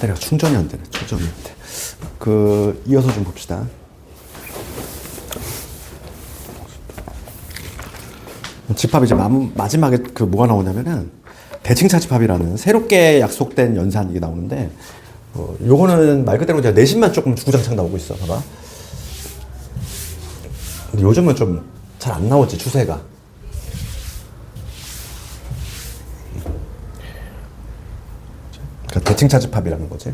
배터리가 충전이 안 되네. 충전이 안 돼. 이어서 좀 봅시다. 집합 이제 마지막에 뭐가 나오냐면은 대칭차 집합이라는 새롭게 약속된 연산 이게 나오는데, 요거는 말 그대로 이제 내심만 조금 주구장창 나오고 있어. 봐봐. 근데 요즘은 좀 잘 안 나오지, 추세가. 그러니까 대칭차 집합이라는 거지.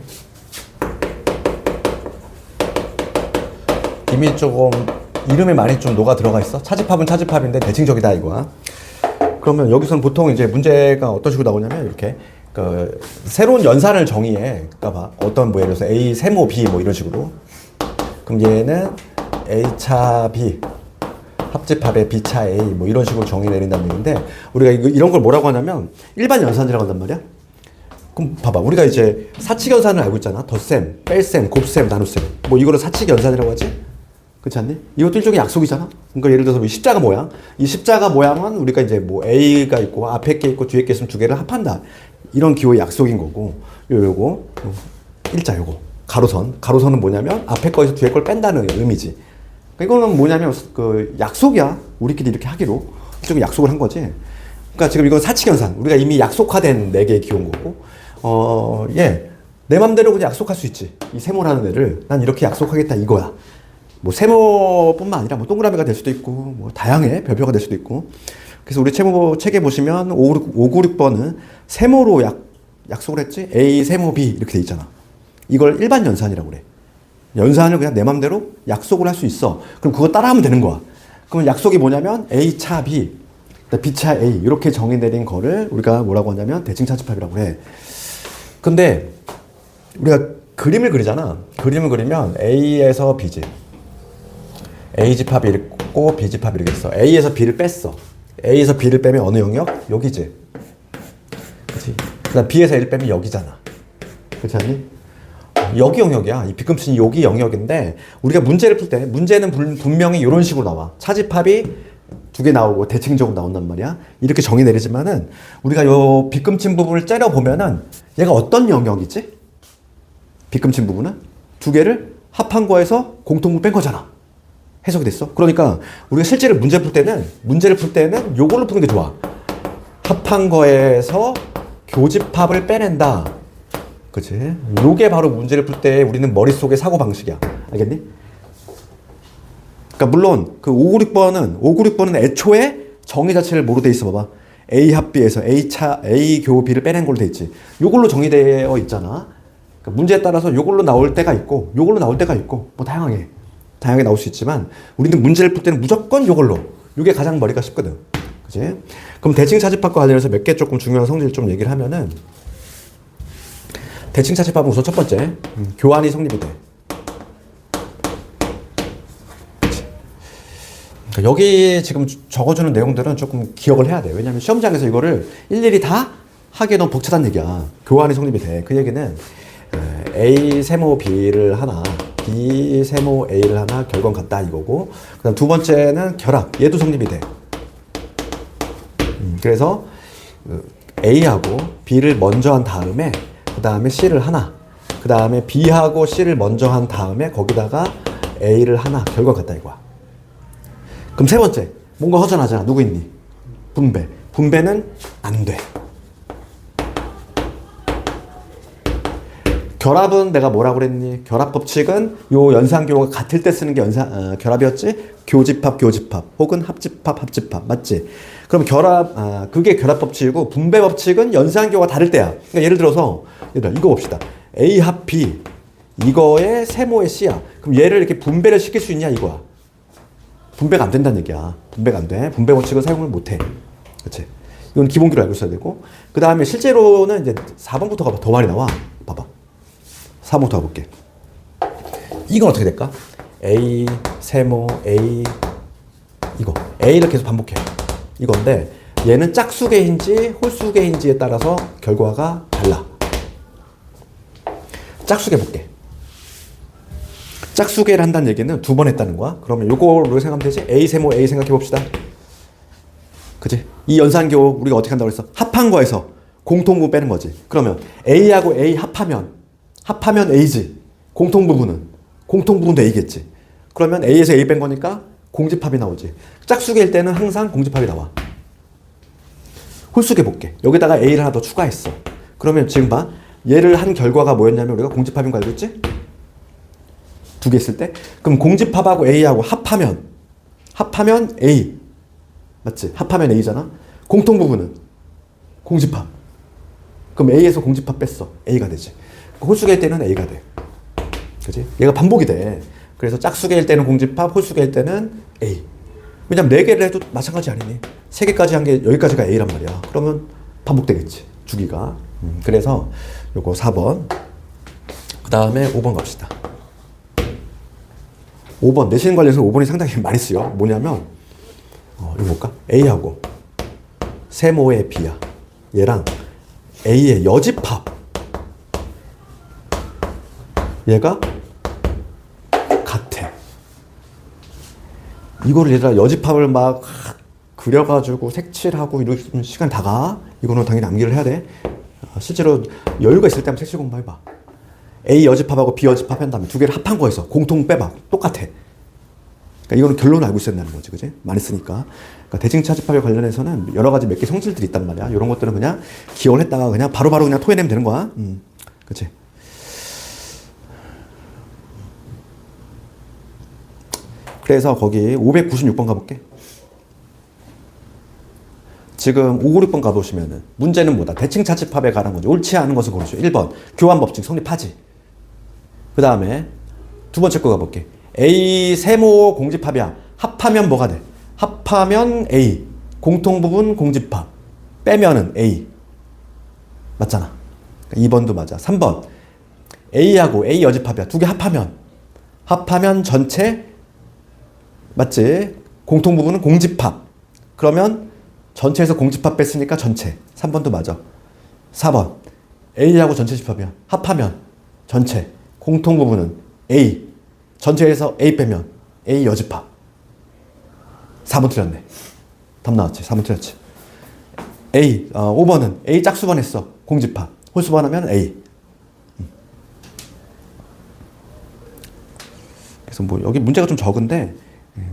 이미 조금 이름에 많이 좀 녹아 들어가 있어. 차집합은 차집합인데 대칭적이다 이거야. 그러면 여기서는 보통 이제 문제가 어떤 식으로 나오냐면 이렇게 새로운 연산을 정의해. 그러니까 봐. 어떤 예를 들어서 A 세모 B 뭐 이런 식으로. 그럼 얘는 A차 B 합집합의 B차 A 뭐 이런 식으로 정의 내린다는 얘기인데, 우리가 이런 걸 뭐라고 하냐면 일반 연산이라고 한단 말이야. 그럼 봐봐. 우리가 이제 사칙 연산을 알고 있잖아. 덧셈, 뺄셈, 곱셈, 나눗셈. 뭐 이거를 사칙 연산이라고 하지? 그렇지 않니? 이것도 일종의 약속이잖아. 그러니까 예를 들어서 십자가 모양. 이 십자가 모양은 우리가 이제 뭐 A가 있고 앞에 게 있고 뒤에 게 있으면 두 개를 합한다. 이런 기호의 약속인 거고. 요거 일자 요거. 가로선. 가로선은 뭐냐면 앞에 거에서 뒤에 걸 뺀다는 의미지. 그러니까 이거는 뭐냐면 약속이야. 우리끼리 이렇게 하기로. 일종의 약속을 한 거지. 그러니까 지금 이건 사칙 연산. 우리가 이미 약속화된 4개의 기호인 거고. 내 맘대로 그냥 약속할 수 있지. 이 세모라는 애를 난 이렇게 약속하겠다 이거야. 뭐 세모뿐만 아니라 뭐 동그라미가 될 수도 있고 뭐 다양해. 별표가 될 수도 있고. 그래서 우리 책에 보시면 596번은 세모로 약속을 했지. A 세모 B 이렇게 돼 있잖아. 이걸 일반 연산이라고 그래. 연산을 그냥 내 맘대로 약속을 할 수 있어. 그럼 그거 따라하면 되는 거야. 그러면 약속이 뭐냐면 A차 B, B차 A 이렇게 정의 내린 거를 우리가 뭐라고 하냐면 대칭차 집합이라고 해. 근데 우리가 그림을 그리잖아. 그림을 그리면 A에서 B집, A 집합이 있고 B 집합이 이렇게 있어. A에서 B를 뺐어. A에서 B를 빼면 어느 영역? 여기지. 그렇지. 그다음 B에서 A를 빼면 여기잖아. 그렇지 않니? 여기 영역이야. 이 B금친이 여기 영역인데, 우리가 문제를 풀 때 문제는 분명히 이런 식으로 나와. 차집합이 2개 나오고 대칭적으로 나온단 말이야. 이렇게 정의 내리지만은 우리가 요 B금친 부분을 째려 보면은 얘가 어떤 영역이지? B금친 부분은 2개를 합한 거에서 공통분 뺀 거잖아. 해석이 됐어? 그러니까 우리가 실제로 문제를 풀 때는 요걸로 푸는 게 좋아. 합한 거에서 교집합을 빼낸다. 그치? 요게 바로 문제를 풀 때 우리는 머릿속의 사고방식이야. 알겠니? 그러니까 물론 596번은 애초에 정의 자체를 뭐로 돼 있어 봐봐. A 합 B에서 A 교 B를 빼낸 걸로 돼 있지. 요걸로 정의되어 있잖아. 그러니까 문제에 따라서 요걸로 나올 때가 있고 요걸로 나올 때가 있고 뭐 다양하게 나올 수 있지만, 우리는 문제를 풀 때는 무조건 요걸로. 요게 가장 머리가 쉽거든. 그치? 그럼 대칭차 집합과 관련해서 몇 개 조금 중요한 성질 좀 얘기를 하면은, 대칭차 집합은 우선 첫 번째, 교환이 성립이 돼. 그러니까 여기 지금 적어주는 내용들은 조금 기억을 해야 돼. 왜냐면 시험장에서 이거를 일일이 다 하기에 너무 벅차단 얘기야. 교환이 성립이 돼. 그 얘기는 A 세모 B를 하나, B 세모 A를 하나, 결과는 같다 이거고, 그 다음 두 번째는 결합. 얘도 성립이 돼. 그래서 A하고 B를 먼저 한 다음에 그 다음에 C를 하나, 그 다음에 B하고 C를 먼저 한 다음에 거기다가 A를 하나, 결과 같다 이거야. 그럼 세 번째, 뭔가 허전하잖아. 누구 있니? 분배. 분배는 안 돼. 결합은 내가 뭐라고 그랬니? 결합 법칙은 요 연산교가 같을 때 쓰는 게 결합이었지? 교집합 혹은 합집합 맞지? 그럼 그게 결합 법칙이고, 분배 법칙은 연산교가 다를 때야. 그러니까 예를 들어서 이거 봅시다. A 합 B 이거의 세모의 C야. 그럼 얘를 이렇게 분배를 시킬 수 있냐 이거야. 분배가 안 된다는 얘기야. 분배가 안 돼. 분배 법칙은 사용을 못 해. 그렇지? 이건 기본기로 알고 있어야 되고, 그 다음에 실제로는 이제 4번부터 가봐. 더 많이 나와. 봐봐. 4번부터 가볼게. 이건 어떻게 될까? A 세모 A 이거 A를 계속 반복해. 이건데 얘는 짝수개인지 홀수개인지에 따라서 결과가 달라. 짝수개 볼게. 짝수개를 한다는 얘기는 2번 했다는 거야. 그러면 요거로 생각하면 되지? A 세모 A 생각해 봅시다. 그치? 이 연산교 우리가 어떻게 한다고 그랬어? 합한 거에서 공통분 빼는 거지. 그러면 A하고 A 합하면 합하면 A지. 공통부분도 A겠지. 그러면 A에서 A 뺀 거니까 공집합이 나오지. 짝수계일 때는 항상 공집합이 나와. 홀수계 볼게. 여기다가 A를 하나 더 추가했어. 그러면 지금 봐. 얘를 한 결과가 뭐였냐면 우리가 공집합인 거 알고 있지? 두 개 있을 때. 그럼 공집합하고 A하고 합하면 A. 맞지? 합하면 A잖아. 공통부분은 공집합. 그럼 A에서 공집합 뺐어. A가 되지. 홀수계일 때는 A가 돼. 그지? 얘가 반복이 돼. 그래서 짝수계일 때는 공집합, 홀수계일 때는 A. 왜냐면 4개를 해도 마찬가지 아니니? 3개까지 한 게 여기까지가 A란 말이야. 그러면 반복되겠지. 주기가. 그래서 요거 4번. 그 다음에 5번 갑시다. 5번. 내신 관련해서 5번이 상당히 많이 쓰여. 뭐냐면 이거 볼까? A하고 세모의 B야. 얘랑 A의 여집합. 얘가 같아. 이거를 얘들아 여집합을 막 그려가지고 색칠하고 이러면 시간 다 가. 이거는 당연히 암기를 해야 돼. 실제로 여유가 있을 때면 색칠 공부해봐. A 여집합하고 B 여집합 한 다음에 두 개를 합한 거에서 공통 빼봐. 똑같아. 그러니까 이거는 결론을 알고 있어야 된다는 거지. 그지? 많이 쓰니까. 그러니까 대칭 차집합에 관련해서는 여러 가지 몇 개 성질들이 있단 말이야. 이런 것들은 그냥 기억을 했다가 그냥 바로바로 그냥 토해내면 되는 거야. 그치? 그래서 거기 596번 가볼게. 지금 596번 가보시면은 문제는 뭐다? 대칭 차집합에 관한 거지. 옳지 않은 것을 고르죠. 1번 교환 법칙 성립하지. 그 다음에 두 번째 거 가볼게. A 세모 공집합이야. 합하면 뭐가 돼? 합하면 A. 공통부분 공집합. 빼면은 A. 맞잖아. 그러니까 2번도 맞아. 3번 A하고 A 여집합이야. 두 개 합하면 전체. 맞지? 공통부분은 공집합. 그러면 전체에서 공집합 뺐으니까 전체. 3번도 맞아. 4번 A하고 전체 집합이야. 합하면 전체. 공통부분은 A. 전체에서 A 빼면 A 여집합. 4번 틀렸네. 답 나왔지. 4번 틀렸지. A. 5번은 A 짝수번 했어. 공집합. 홀수번 하면 A. 그래서 뭐 여기 문제가 좀 적은데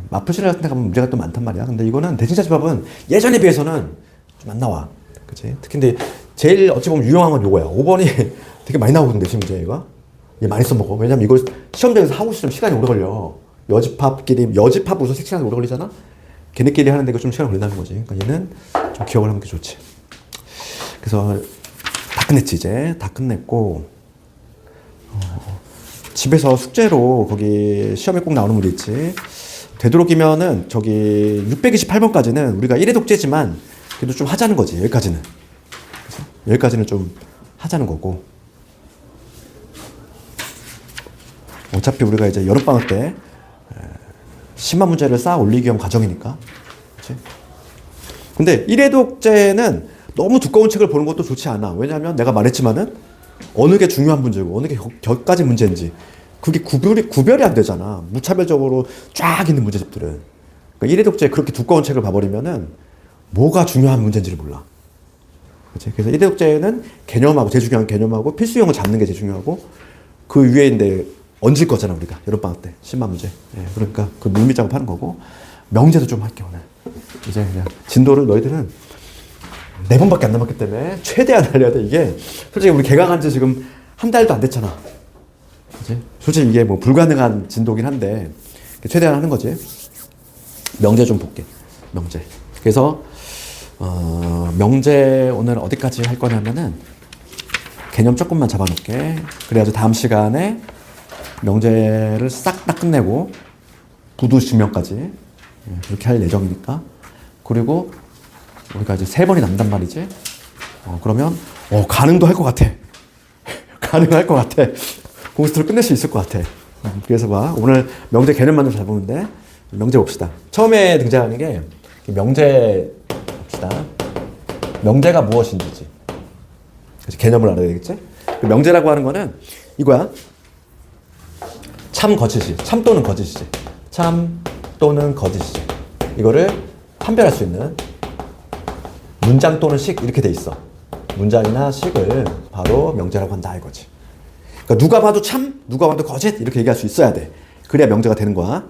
마플실 같은 데 가면 문제가 또 많단 말이야. 근데 이거는 대칭 차집합은 예전에 비해서는 좀 안 나와. 그치? 특히 근데 제일 어찌 보면 유용한 건 요거야. 5번이 되게 많이 나오거든, 대칭 문제가. 얘 많이 써먹어. 왜냐면 이걸 시험장에서 하고 있으면 시간이 오래 걸려. 여집합 우선 색칠하는데 오래 걸리잖아? 걔네끼리 하는데 이거 좀 시간 걸린다는 거지. 그러니까 얘는 좀 기억을 하는 게 좋지. 그래서 다 끝냈지, 이제. 다 끝냈고. 집에서 숙제로 거기 시험에 꼭 나오는 문제 있지. 되도록이면은 저기 628번까지는 우리가 1회 독재지만 그래도 좀 하자는 거지. 여기까지는. 그래서 여기까지는 좀 하자는 거고. 어차피 우리가 이제 여름방학 때 10만 문제를 쌓아 올리기 위한 과정이니까. 그치? 근데 1회 독재는 너무 두꺼운 책을 보는 것도 좋지 않아. 왜냐하면 내가 말했지만은 어느 게 중요한 문제고 어느 게 격가지 문제인지 그게 구별이 안 되잖아. 무차별적으로 쫙 있는 문제집들은. 그러니까 1회 독재 그렇게 두꺼운 책을 봐버리면은 뭐가 중요한 문제인지를 몰라. 그치? 그래서 1회 독재는 개념하고 제일 중요한 개념하고 필수형을 잡는 게 제일 중요하고 그 위에인데 얹을 거잖아 우리가 여름방학 때 10만 문제. 예, 그러니까 그 물밑 작업하는 거고 명제도 좀 할게 오늘. 이제 그냥 진도를 너희들은 4번밖에 안 남았기 때문에 최대한 알려야 돼. 이게 솔직히 우리 개강한 지 지금 한 달도 안 됐잖아. 그치? 솔직히 이게 뭐 불가능한 진도긴 한데 최대한 하는 거지. 명제 좀 볼게. 명제. 그래서 명제 오늘 어디까지 할 거냐면은 개념 조금만 잡아놓을게. 그래야지 다음 시간에 명제를 싹 다 끝내고 부두 증명까지 그렇게 할 예정이니까. 그리고 우리가 이제 3번이 남단 말이지. 그러면 가능도 할 것 같아. 가능할 것 같아. 공스트를 끝낼 수 있을 것 같아. 그래서 봐. 오늘 명제 개념만 좀 잡으면 돼. 명제 봅시다. 처음에 등장하는 게 명제 봅시다. 명제가 무엇인지. 개념을 알아야 되겠지? 그 명제라고 하는 거는 이거야. 참 거짓이. 참 또는 거짓이지. 참 또는 거짓이지. 이거를 판별할 수 있는 문장 또는 식 이렇게 돼 있어. 문장이나 식을 바로 명제라고 한다 이거지. 그러니까 누가 봐도 참, 누가 봐도 거짓 이렇게 얘기할 수 있어야 돼. 그래야 명제가 되는 거야.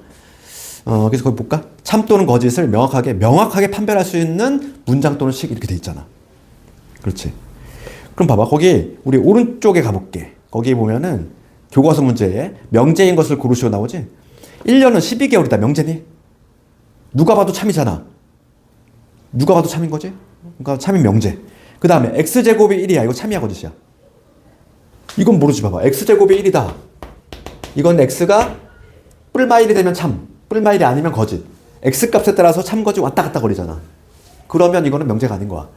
그래서 거기 볼까? 참 또는 거짓을 명확하게 판별할 수 있는 문장 또는 식 이렇게 돼 있잖아. 그렇지. 그럼 봐봐. 거기 우리 오른쪽에 가볼게. 거기 보면은 교과서 문제에 명제인 것을 고르시오 나오지? 1년은 12개월이다. 명제니? 누가 봐도 참이잖아. 누가 봐도 참인 거지? 그러니까 참인 명제. 그 다음에 x제곱이 1이야. 이거 참이야 거짓이야? 이건 모르지. 봐봐. x제곱이 1이다. 이건 x가 뿔마 1이 되면 참, 뿔마 1이 아니면 거짓. x값에 따라서 참 거짓 왔다 갔다 거리잖아. 그러면 이거는 명제가 아닌 거야.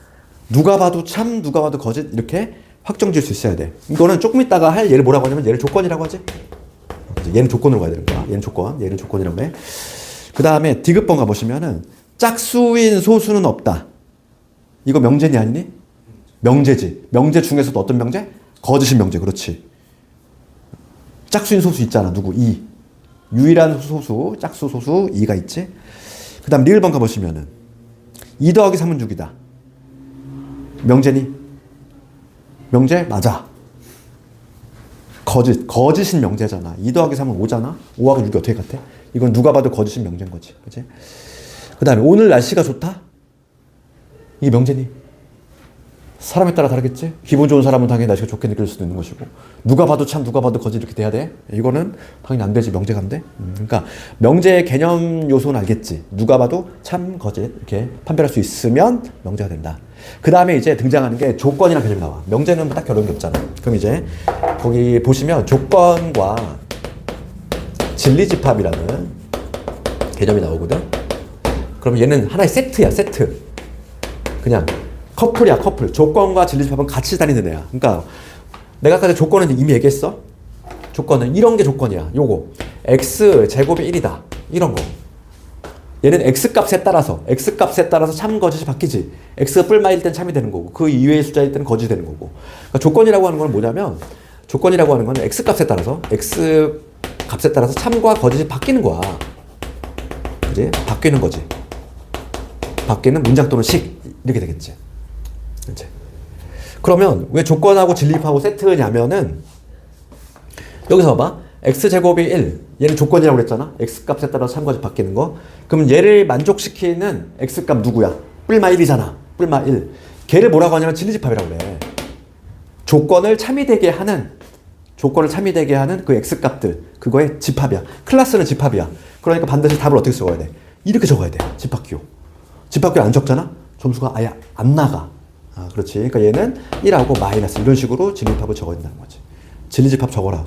누가 봐도 참, 누가 봐도 거짓 이렇게 확정 지을 수 있어야 돼. 이거는 조금 있다가 할 얘를 뭐라고 하냐면 얘를 조건이라고 하지. 얘는 조건으로 가야 되는 거야. 얘는 조건, 얘는 조건이라고 해. 그 다음에 디귿번 가보시면은 짝수인 소수는 없다. 이거 명제니 아니니? 명제지. 명제 중에서도 어떤 명제? 거짓인 명제. 그렇지. 짝수인 소수 있잖아. 누구? 2. 유일한 소수, 짝수 소수 2가 있지. 그 다음 리을번 가보시면은 2 더하기 3은 6이다. 명제니? 명제? 맞아. 거짓인 명제잖아. 2 더하기 3은 5잖아. 5하고 6이 어떻게 같아? 이건 누가 봐도 거짓인 명제인 거지. 그치? 그 다음에 오늘 날씨가 좋다? 이게 명제니? 사람에 따라 다르겠지? 기분 좋은 사람은 당연히 날씨가 좋게 느낄 수도 있는 것이고, 누가 봐도 참, 누가 봐도 거짓 이렇게 돼야 돼? 이거는 당연히 안 되지. 명제가 안 돼? 그러니까 명제의 개념 요소는 알겠지? 누가 봐도 참, 거짓 이렇게 판별할 수 있으면 명제가 된다. 그 다음에 이제 등장하는 게 조건이라는 개념이 나와. 명제는 딱 결론이 없잖아. 그럼 이제 거기 보시면 조건과 진리집합이라는 개념이 나오거든. 그럼 얘는 하나의 세트야, 세트. 그냥 커플이야, 커플. 조건과 진리집합은 같이 다니는 애야. 그러니까 내가 아까 조건은 이미 얘기했어. 조건은 이런 게 조건이야. 요거 x 제곱이 1이다. 이런 거. 얘는 x값에 따라서 참 거짓이 바뀌지. x가 뿔마일 땐 참이 되는 거고, 그 이외의 숫자일 때는 거짓이 되는 거고. 그러니까 조건이라고 하는 건 뭐냐면, 조건이라고 하는 건 x값에 따라서 참과 거짓이 바뀌는 거야. 그지? 바뀌는 거지. 바뀌는 문장 또는 식 이렇게 되겠지. 그치? 그러면 왜 조건하고 진리집합하고 세트냐면은, 여기서 봐봐. x제곱이 1. 얘는 조건이라고 그랬잖아. x값에 따라서 참 거짓 바뀌는 거. 그럼 얘를 만족시키는 x값 누구야? 뿔마 1이잖아. 뿔마 1. 걔를 뭐라고 하냐면 진리집합이라고 그래. 조건을 참이 되게 하는 그 x값들, 그거의 집합이야. 클래스는 집합이야. 그러니까 반드시 답을 어떻게 적어야 돼? 이렇게 적어야 돼. 집합기호. 집합기호 안 적잖아? 점수가 아예 안 나가. 그렇지. 그러니까 얘는 1하고 마이너스 이런 식으로 진리집합을 적어야 된다는 거지. 진리집합 적어라.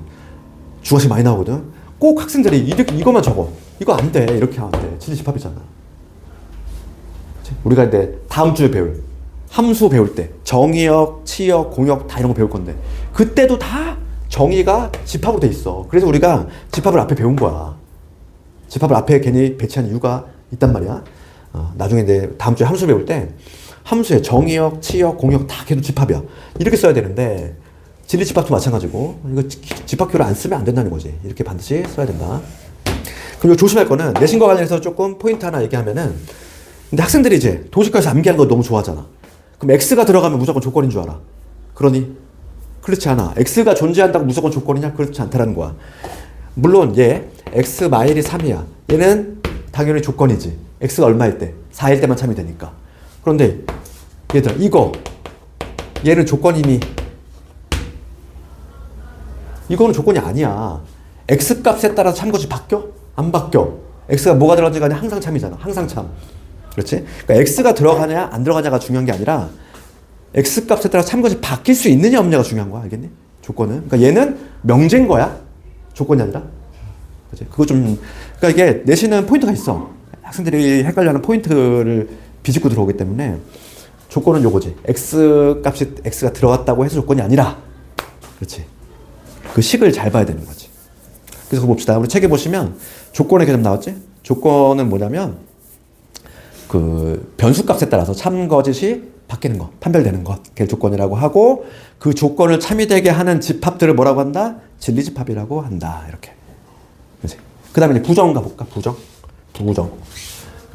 주어식 많이 나오거든. 꼭 학생들이 이거만 적어. 이거 안 돼. 이렇게 하면 안 돼. 진리집합이잖아. 그치? 우리가 이제 다음 주에 배울 함수 배울 때 정의역, 치역, 공역 다 이런 거 배울 건데, 그때도 다 정의가 집합으로 돼 있어. 그래서 우리가 집합을 앞에 배운 거야. 집합을 앞에 괜히 배치한 이유가 있단 말이야. 나중에 이제 다음 주에 함수 배울 때 함수에 정의역, 치역, 공역 다 걔도 집합이야. 이렇게 써야 되는데 진리집합도 마찬가지고, 이거 집합표를 안 쓰면 안 된다는 거지. 이렇게 반드시 써야 된다. 그럼 이거 조심할 거는, 내신과 관련해서 조금 포인트 하나 얘기하면은, 근데 학생들이 이제 도식과에서 암기하는 거 너무 좋아하잖아. 그럼 x가 들어가면 무조건 조건인 줄 알아. 그러니? 그렇지 않아. x가 존재한다고 무조건 조건이냐? 그렇지 않다라는 거야. 물론 얘 x 마일이 3이야. 얘는 당연히 조건이지. x가 얼마일 때? 4일 때만 참이 되니까. 그런데 얘들아, 얘는 조건이니? 이거는 조건이 아니야. x값에 따라서 참것이 바뀌어? 안 바뀌어. x가 뭐가 들어간지 간에 항상 참이잖아. 항상 참. 그렇지? 그러니까 x가 들어가냐 안 들어가냐가 중요한 게 아니라 x값에 따라 참것이 바뀔 수 있느냐 없느냐가 중요한 거야. 알겠니? 조건은. 그러니까 얘는 명제인 거야. 조건이 아니라. 그렇지? 그거 좀, 그러니까 이게 내신은 포인트가 있어. 학생들이 헷갈려하는 포인트를 비집고 들어오기 때문에, 조건은 요거지. x가 들어갔다고 해서 조건이 아니라. 그렇지? 그 식을 잘 봐야 되는 거지. 그래서 봅시다. 우리 책에 보시면 조건의 개념 나왔지? 조건은 뭐냐면, 그 변수값에 따라서 참 거짓이 바뀌는 것, 판별되는 것, 그게 조건이라고 하고, 그 조건을 참이 되게 하는 집합들을 뭐라고 한다? 진리집합이라고 한다. 이렇게. 그치? 그 다음에 이제 부정 가볼까? 부정.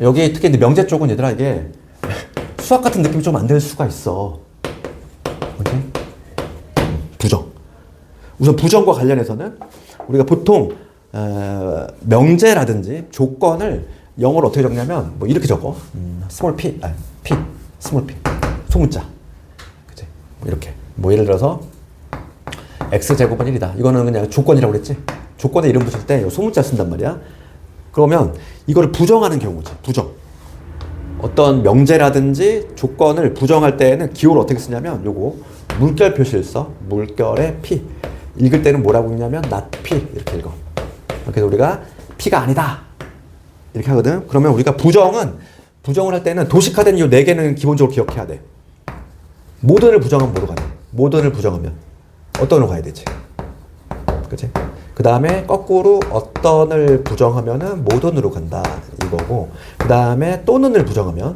여기 특히 이제 명제 쪽은 얘들아, 이게 수학 같은 느낌이 좀 안 들 수가 있어. 뭐지? 부정. 우선 부정과 관련해서는 우리가 보통 명제라든지 조건을 영어로 어떻게 적냐면 뭐 이렇게 적어. small p, small p, 소문자. 그치? 뭐 이렇게. 뭐 예를 들어서 x제곱은 1이다. 이거는 그냥 조건이라고 그랬지? 조건에 이름 붙일 때 소문자 쓴단 말이야. 그러면 이거를 부정하는 경우지. 부정. 어떤 명제라든지 조건을 부정할 때에는 기호를 어떻게 쓰냐면 요거 물결 표시를 써. 물결의 p. 읽을 때는 뭐라고 읽냐면 not p 이렇게 읽어. 그래서 우리가 p가 아니다 이렇게 하거든. 그러면 우리가 부정을 할 때는 도식화된 이 4개는 기본적으로 기억해야 돼. 모든을 부정하면 뭐로 가냐? 모든을 부정하면 어떤으로 가야 되지? 그치? 그 다음에 거꾸로 어떤을 부정하면은 모든으로 간다 이거고, 그 다음에 또는을 부정하면은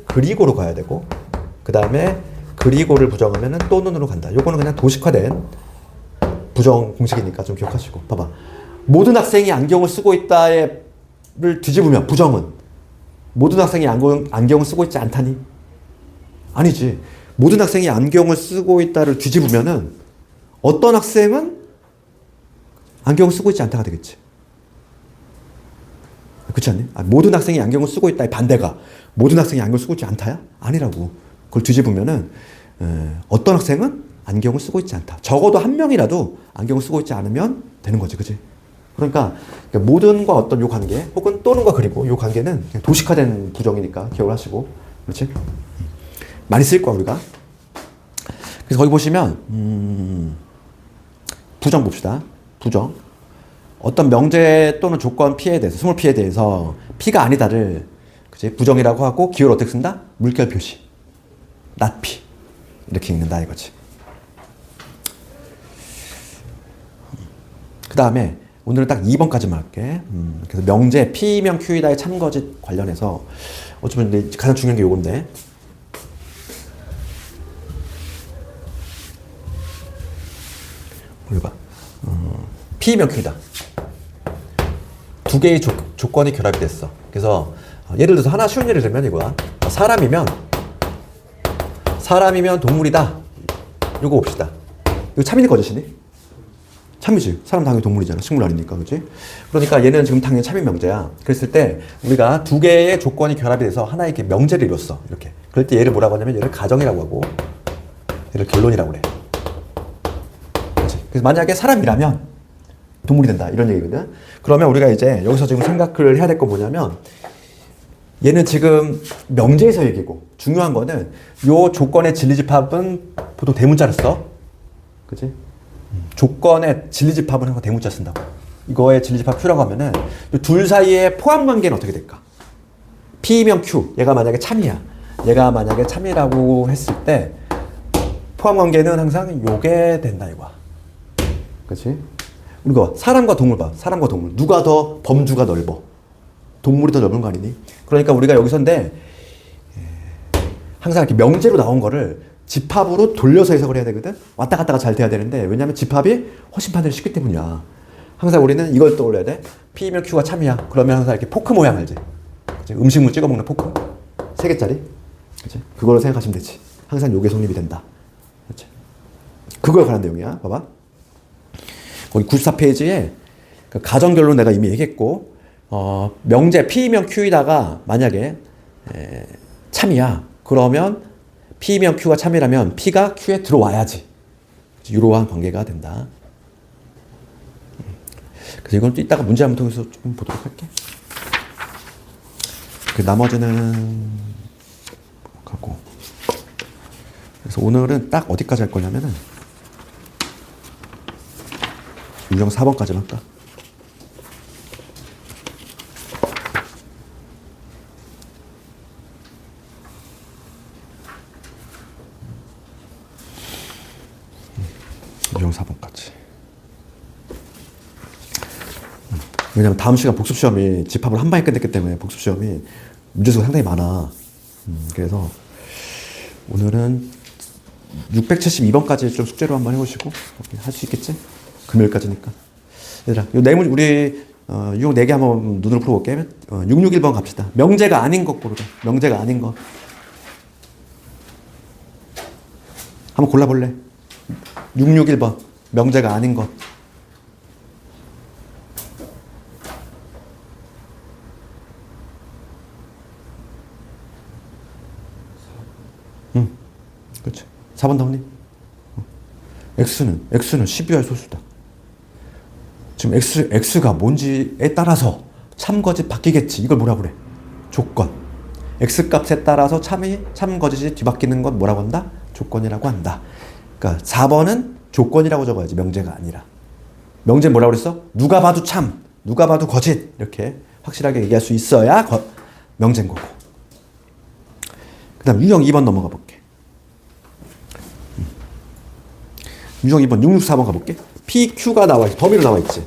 그리고로 가야 되고, 그 다음에 그리고를 부정하면은 또는으로 간다. 요거는 그냥 도식화된 부정 공식이니까 좀 기억하시고. 봐봐. 모든 학생이 안경을 쓰고 있다를 뒤집으면 부정은 모든 학생이 안경을 쓰고 있지 않다니? 아니지. 모든 학생이 안경을 쓰고 있다를 뒤집으면은 어떤 학생은 안경을 쓰고 있지 않다가 되겠지. 그렇지 않니? 모든 학생이 안경을 쓰고 있다의 반대가 모든 학생이 안경을 쓰고 있지 않다야? 아니라고. 그걸 뒤집으면은 어떤 학생은 안경을 쓰고 있지 않다. 적어도 한 명이라도 안경을 쓰고 있지 않으면 되는 거지. 그치? 그러니까 모든과 어떤 요 관계 혹은 또는과 그리고 요 관계는 그냥 도식화된 부정이니까 기억을 하시고. 그렇지? 많이 쓸 거야 우리가. 그래서 거기 보시면 부정 봅시다. 부정. 어떤 명제 또는 조건 P에 대해서, 스몰 P에 대해서 P가 아니다를 그치? 부정이라고 하고 기호를 어떻게 쓴다? 물결 표시. not P. 이렇게 읽는다 이거지. 그 다음에 오늘은 딱 2번까지만 할게. 그래서 명제 P면 Q이다의 참거짓 관련해서 어쩌면 가장 중요한 게 요건데. 봐. P면 Q다. 두 개의 조건이 결합이 됐어. 그래서 예를 들어서 하나 쉬운 예를 들면 이거야. 사람이면 동물이다. 이거 봅시다. 이거 참이니 거짓이니? 참이지. 사람 당연히 동물이잖아. 식물 아니니까. 그치? 그러니까 얘는 지금 당연히 참인 명제야. 그랬을 때 우리가 두 개의 조건이 결합이 돼서 하나의 이렇게 명제를 이뤘어. 이렇게. 그럴 때 얘를 뭐라고 하냐면 얘를 가정이라고 하고 얘를 결론이라고 그래. 그치? 그래서 만약에 사람이라면 동물이 된다. 이런 얘기거든. 그러면 우리가 이제 여기서 지금 생각을 해야 될 건 뭐냐면 얘는 지금 명제에서 얘기고 중요한 거는 요 조건의 진리집합은 보통 대문자를 써. 그치? 조건의 진리집합은 항상 대문자 쓴다고. 이거의 진리집합 Q라고 하면은 둘 사이의 포함관계는 어떻게 될까? P면 Q. 얘가 만약에 참이야. 얘가 만약에 참이라고 했을 때 포함관계는 항상 요게 된다 이거야. 그치? 우리가 사람과 동물 봐. 사람과 동물. 누가 더 범주가 넓어? 동물이 더 넓은 거 아니니? 그러니까 우리가 여기서인데 항상 이렇게 명제로 나온 거를 집합으로 돌려서 해석을 해야 되거든? 왔다 갔다가 잘 돼야 되는데 왜냐면 집합이 훨씬 판단이 쉽기 때문이야. 항상 우리는 이걸 떠올려야 돼. P면 Q가 참이야. 그러면 항상 이렇게 포크 모양 알지? 그치? 음식물 찍어 먹는 포크. 3개짜리. 그치? 그걸로 생각하시면 되지. 항상 요게 성립이 된다. 그치? 그거에 관한 내용이야. 봐봐. 거기 94페이지에 그 가정결론 내가 이미 얘기했고, 명제 P면 Q이다가 만약에 참이야. 그러면 P면 Q가 참이라면 P가 Q에 들어와야지. 이러한 관계가 된다. 그래서 이건 또 이따가 문제 한번 통해서 좀 보도록 할게. 그 나머지는 갖고. 그래서 오늘은 딱 어디까지 할 거냐면은 유형 4번까지만 할까? 유형 4번까지. 왜냐면 다음 시간 복습시험이 집합을 한 방에 끝냈기 때문에 복습시험이 문제수가 상당히 많아. 그래서 오늘은 672번까지 좀 숙제로 한번 해보시고 할 수 있겠지? 금요일까지니까. 얘들아, 요 내문 우리 유형 4개 한번 눈으로 풀어볼게. 661번 갑시다. 명제가 아닌 것 고르자. 명제가 아닌 것. 한번 골라볼래? 661번. 명제가 아닌 것. 그렇지. 4번 나오니? X는 12의 소수다. 지금 X가 뭔지에 따라서 참거짓 바뀌겠지. 이걸 뭐라고 그래? 조건. X값에 따라서 참거짓이 뒤바뀌는 건 뭐라고 한다? 조건이라고 한다. 그러니까 4번은 조건이라고 적어야지. 명제가 아니라. 명제 뭐라고 그랬어? 누가 봐도 참, 누가 봐도 거짓. 이렇게 확실하게 얘기할 수 있어야 명제인 거고. 그 다음 유형 2번 넘어가 볼게. 유형 2번 664번 가볼게. PQ가 나와 있지. 범위로 나와 있지.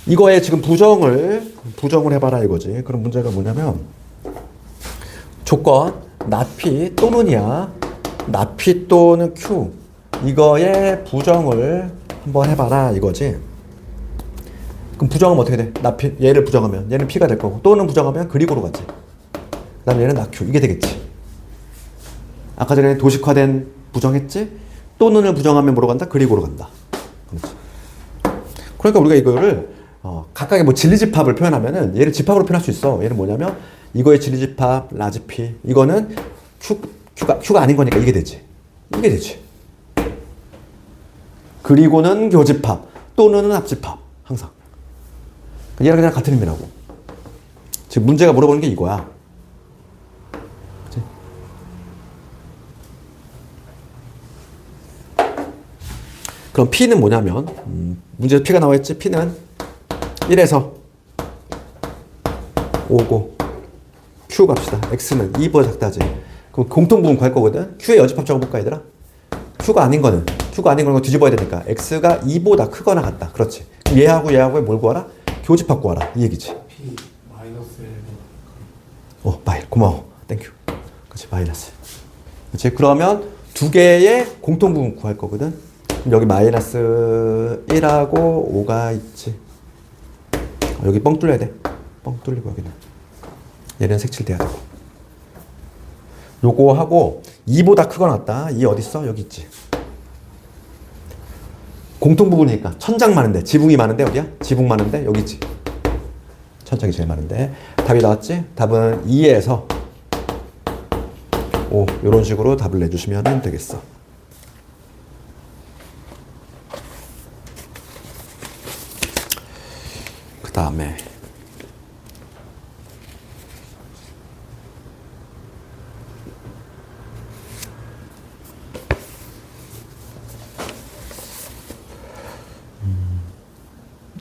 이거에 지금 부정을 해봐라 이거지. 그럼 문제가 뭐냐면 조건 not P 또는이야. not P 또는 Q 이거에 부정을 한번 해봐라 이거지. 그럼 부정하면 어떻게 돼? not P, 얘를 부정하면 얘는 P가 될 거고 또는 부정하면 그리고로 가지. 그 다음에 얘는 not Q 이게 되겠지. 아까 전에 도식화된 부정했지? 또는을 부정하면 뭐로 간다? 그리고로 간다. 그렇지. 그러니까 우리가 이거를 각각의 뭐 진리집합을 표현하면은 얘를 집합으로 표현할 수 있어. 얘는 뭐냐면 이거의 진리집합 라지 P 이거는 Q가 아닌 거니까 이게 되지. 이게 되지. 그리고는 교집합 또는은 합집합 항상. 얘랑 그냥 같은 의미라고. 지금 문제가 물어보는 게 이거야. 그치? 그럼 P는 뭐냐면 문제에서 P가 나와있지. P는 1에서 5고 Q 갑시다. X는 2보다 작다지. 그럼 공통부분 구할 거거든. Q의 여집합 적어볼까 얘들아? Q가 아닌 거는 뒤집어야 되니까 X가 2보다 크거나 같다. 그렇지. 그럼 얘하고 뭘 구하라? 교집합 구하라. 이 얘기지. P 마이너스 1. 고마워. 땡큐. 그렇지. 마이너스. 그렇지. 그러면 두 개의 공통부분 구할 거거든. 그럼 여기 마이너스 1하고 5가 있지. 여기 뻥 뚫려야 돼. 뻥 뚫리고 여기는. 얘는 색칠돼야 되고. 요거 하고 2보다 크거나 같다. 2 어딨어? 여기 있지. 공통부분이니까 천장 많은데 지붕이 많은데 어디야? 지붕 많은데 여기 있지. 천장이 제일 많은데 답이 나왔지? 답은 2에서 5 이런 식으로 답을 내주시면 되겠어. 그 다음에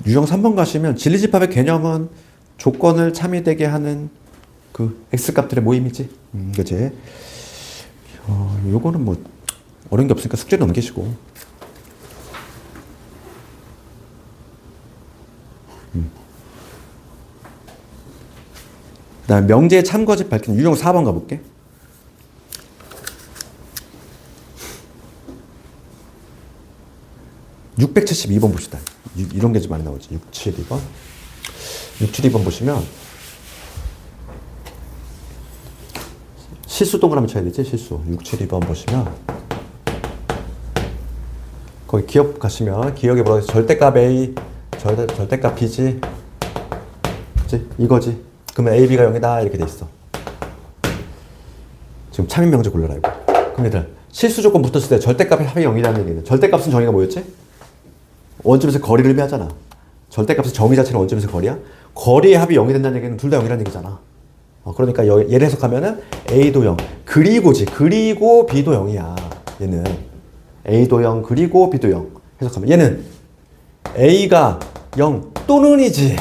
유형 3번 가시면 진리집합의 개념은 조건을 참이되게 하는 그 X값들의 모임이지. 그치? 요거는 뭐 어려운 게 없으니까 숙제 넘기시고. 그 다음에 명제의 참거짓 밝히는 유형 4번 가볼게. (672번) 봅시다. 이런 게 좀 많이 나오지. 672번. 672번 보시면 실수 동그라미 쳐야 되지. 실수. 672번 보시면 거기 기억 가시면 기억에 뭐라고 해서 절대값 A 절대값 B지. 그치? 이거지. 그러면 A, B가 0이다 이렇게 돼 있어. 지금 참인 명제 골라라 이거. 그럼 얘들 실수 조건 붙었을 때 절대값의 합이 0이라는 얘기는 절대값은 정의가 뭐였지? 원점에서 거리를 의미하잖아. 절대값의 정의 자체는 원점에서 거리야. 거리의 합이 0이 된다는 얘기는 둘 다 0이라는 얘기잖아. 그러니까 얘를 해석하면은 A도 0 그리고지. 그리고 B도 0이야. 얘는 A도 0 그리고 B도 0 해석하면 얘는 A가 0 또는이지.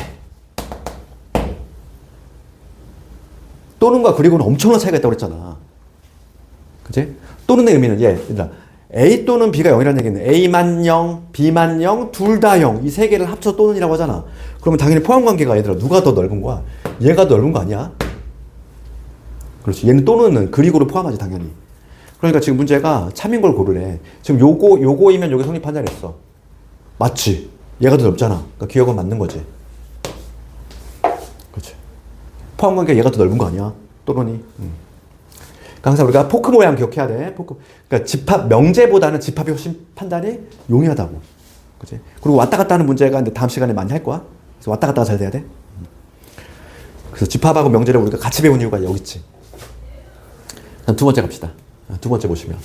또는과 그리고는 엄청난 차이가 있다고 그랬잖아. 그치? 또는의 의미는 얘들아 A 또는 B가 0이라는 얘기는 A만 0, B만 0, 둘 다 0. 이 세 개를 합쳐 또는이라고 하잖아. 그러면 당연히 포함관계가 얘들아 누가 더 넓은 거야? 얘가 더 넓은 거 아니야? 그렇지. 얘는 또는은 그리고를 포함하지 당연히. 그러니까 지금 문제가 참인 걸 고르래. 지금 요거이면 요게 성립한다 그랬어. 맞지? 얘가 더 넓잖아. 그러니까 기억은 맞는 거지. 그렇지. 포함관계가 얘가 더 넓은 거 아니야? 또는이. 항상 우리가 포크 모양 기억해야 돼. 포크. 그러니까 집합 명제보다는 집합이 훨씬 판단이 용이하다고. 그치? 그리고 왔다 갔다 하는 문제가 근데 다음 시간에 많이 할 거야. 그래서 왔다 갔다 잘 돼야 돼. 그래서 집합하고 명제를 우리가 같이 배운 이유가 여기 있지. 두 번째 갑시다. 두 번째 보시면.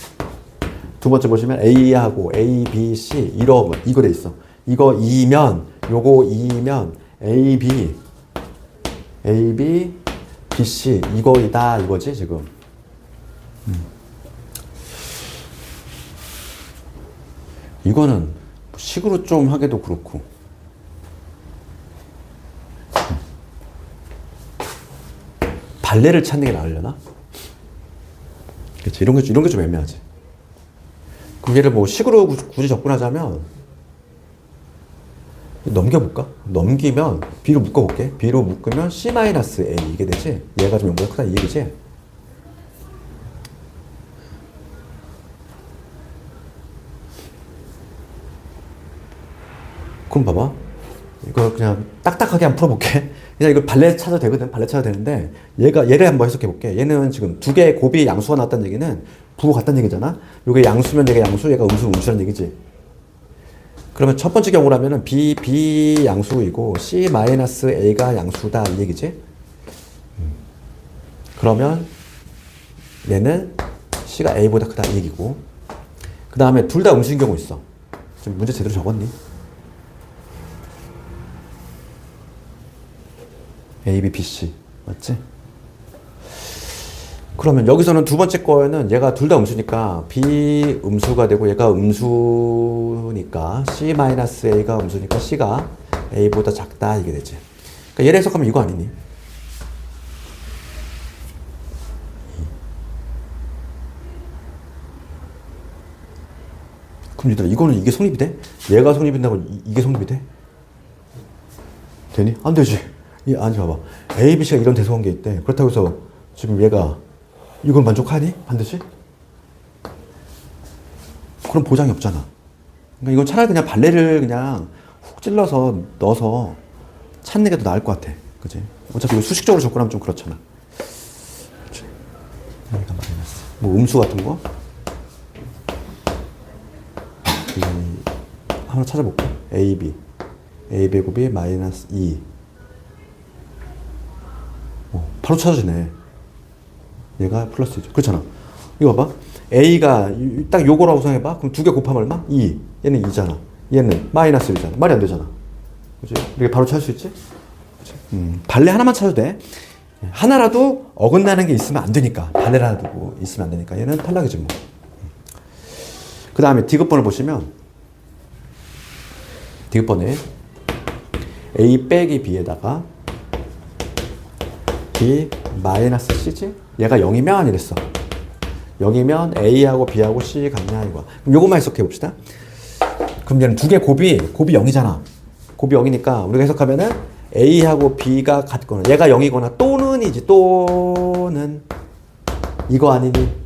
두 번째 보시면 A하고 A, B, C 이거 돼 있어. 이거 2면 요거 2면 A, B, B, C 이거이다 이거지 지금. 이거는 식으로 좀 하기도 그렇고. 발레를 찾는 게 나으려나? 그치, 이런 게 좀 애매하지. 그럼 얘를 뭐 식으로 굳이 접근하자면 넘겨볼까? 넘기면 B로 묶어볼게. B로 묶으면 C-A 이게 되지? 얘가 좀 0보다 크다 이 얘기지? 그럼 봐봐. 이거 그냥 딱딱하게 한번 풀어볼게. 그냥 이걸 발레 찾아도 되거든. 발레 찾아도 되는데 얘를 한번 해석해볼게. 얘는 지금 두 개의 곱이 양수가 나왔다는 얘기는 부호가 같다는 얘기잖아. 요게 양수면 얘가 양수, 얘가 음수면 음수라는 얘기지. 그러면 첫 번째 경우라면은 B 양수이고 C-A가 양수다 이 얘기지. 그러면 얘는 C가 A보다 크다 이 얘기고. 그 다음에 둘 다 음수인 경우 있어. 지금 문제 제대로 적었니? A, B, B, C 맞지? 그러면 여기서는 두 번째 거에는 얘가 둘 다 음수니까 B 음수가 되고 얘가 음수니까 C-A가 음수니까 C가 A보다 작다 이게 되지. 그러니까 얘를 해석하면 이거 아니니? 그럼 얘들아 이거는 이게 성립이 돼? 얘가 성립이 된다고 이게 성립이 돼? 되니? 안 되지. 아니 봐봐. A, B, C가 이런 대소관계 있대. 그렇다고 해서 지금 얘가 이걸 만족하니? 반드시? 그럼 보장이 없잖아. 그러니까 이건 차라리 그냥 발레를 그냥 훅 찔러서 넣어서 찾는 게 더 나을 것 같아. 그치? 어차피 이거 수식적으로 접근하면 좀 그렇잖아. 그치? 뭐 음수 같은 거? 한번 찾아볼게. A, B. A, B 곱이 마이너스 2. 바로 찾아지네. 얘가 플러스 2죠. 그렇잖아. 이거 봐봐. A가 딱 요거라고 생각해봐. 그럼 두 개 곱하면 얼마? 2. 얘는 2잖아. 얘는 마이너스 1잖아. 말이 안 되잖아. 그치? 이렇게 바로 찾을 수 있지? 발레 하나만 찾아도 돼. 하나라도 어긋나는 게 있으면 안 되니까. 발레라도 있으면 안 되니까. 얘는 탈락이지 뭐. 그 다음에 디귿번을 보시면 디귿번에 A 빼기 B에다가 B 마이너스 C지? 얘가 0이면 이랬어. 0이면 A하고 B하고 C 같냐 이거. 그럼 요것만 해석해 봅시다. 그럼 얘는 두 개 곱이 0이잖아. 곱이 0이니까 우리가 해석하면은 A하고 B가 같거나 얘가 0이거나 또는이지. 또는 이거 아니니?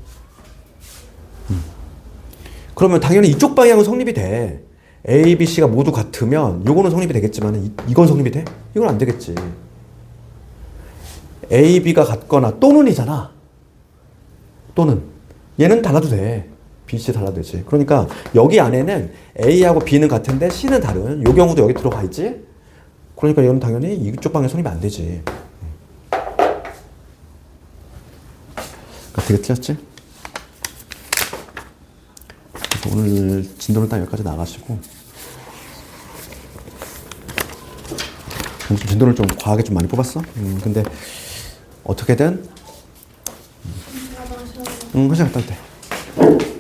그러면 당연히 이쪽 방향은 성립이 돼. A, B, C가 모두 같으면 요거는 성립이 되겠지만 이건 성립이 돼? 이건 안 되겠지. A, B가 같거나 또는이잖아. 또는 얘는 달라도 돼. B, C 달라도 되지. 그러니까 여기 안에는 A하고 B는 같은데 C는 다른. 요 경우도 여기 들어가 있지. 그러니까 얘는 당연히 이쪽 방향 성립이 안 되지. 되게 틀렸지? 그래서 오늘 진도는 딱 여기까지 나가시고 진도를 좀 과하게 좀 많이 뽑았어. 근데 어떻게든 화장 갔다 올 때.